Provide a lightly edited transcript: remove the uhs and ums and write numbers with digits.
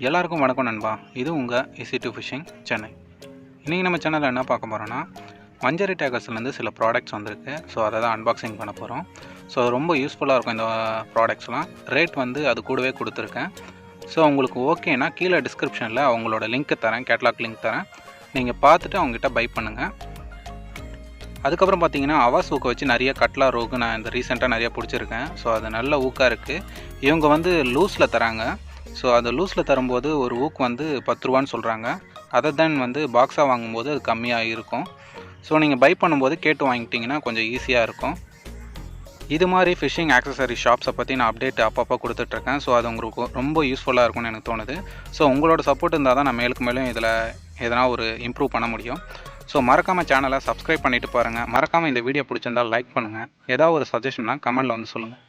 எல்லாருக்கும் வணக்கம் நண்பா. இது உங்கள் EC2 ஃபிஷிங் சென்னை. இன்றைக்கி நம்ம சேனலில் என்ன பார்க்க போகிறோன்னா, மஞ்சரி டேக்கர்ஸ்லேருந்து சில ப்ராடக்ட்ஸ் வந்திருக்கு. ஸோ அதை தான் அன்பாக்சிங் பண்ண போகிறோம். ஸோ ரொம்ப யூஸ்ஃபுல்லாக இருக்கும் இந்த ப்ராடக்ட்ஸ்லாம். ரேட் வந்து அது கூடவே கொடுத்துருக்கேன். ஸோ உங்களுக்கு ஓகேனா கீழே டிஸ்கிரிப்ஷனில் அவங்களோட லிங்க்கு தரேன், கேட்லாக் லிங்க் தரேன். நீங்கள் பார்த்துட்டு அவங்ககிட்ட பை பண்ணுங்கள். அதுக்கப்புறம் பார்த்தீங்கன்னா, அவாஸ் ஊக்கை வச்சு நிறைய கட்லா ரோகு நான் இந்த ரீசெண்டாக நிறைய பிடிச்சிருக்கேன். ஸோ அது நல்ல ஊக்காக இருக்குது. இவங்க வந்து லூஸில் தராங்க. ஸோ அது லூஸில் தரும்போது ஒரு ஊக்கு வந்து 10 ரூபான்னு சொல்கிறாங்க. அதை தான் வந்து பாக்ஸாக வாங்கும்போது அது கம்மியாக இருக்கும். ஸோ நீங்கள் பை பண்ணும்போது கேட்டு வாங்கிட்டிங்கன்னா கொஞ்சம் ஈஸியாக இருக்கும். இது மாதிரி ஃபிஷிங் ஆக்சசரி ஷாப்ஸை பற்றி நான் அப்டேட் அப்பப்போ கொடுத்துட்ருக்கேன். ஸோ அது உங்களுக்கு ரொம்ப யூஸ்ஃபுல்லாக இருக்கும்னு எனக்கு தோணுது. ஸோ உங்களோட சப்போர்ட் இருந்தால் தான் நான் மேலும் இதில் எதனா ஒரு இம்ப்ரூவ் பண்ண முடியும். ஸோ மறக்காமல் சேனலை சப்ஸ்கிரைப் பண்ணிவிட்டு பாருங்கள். மறக்காமல் இந்த வீடியோ பிடிச்சிருந்தால் லைக் பண்ணுங்கள். ஏதாவது ஒரு சஜஷன்னா கமெண்டில் வந்து சொல்லுங்கள்.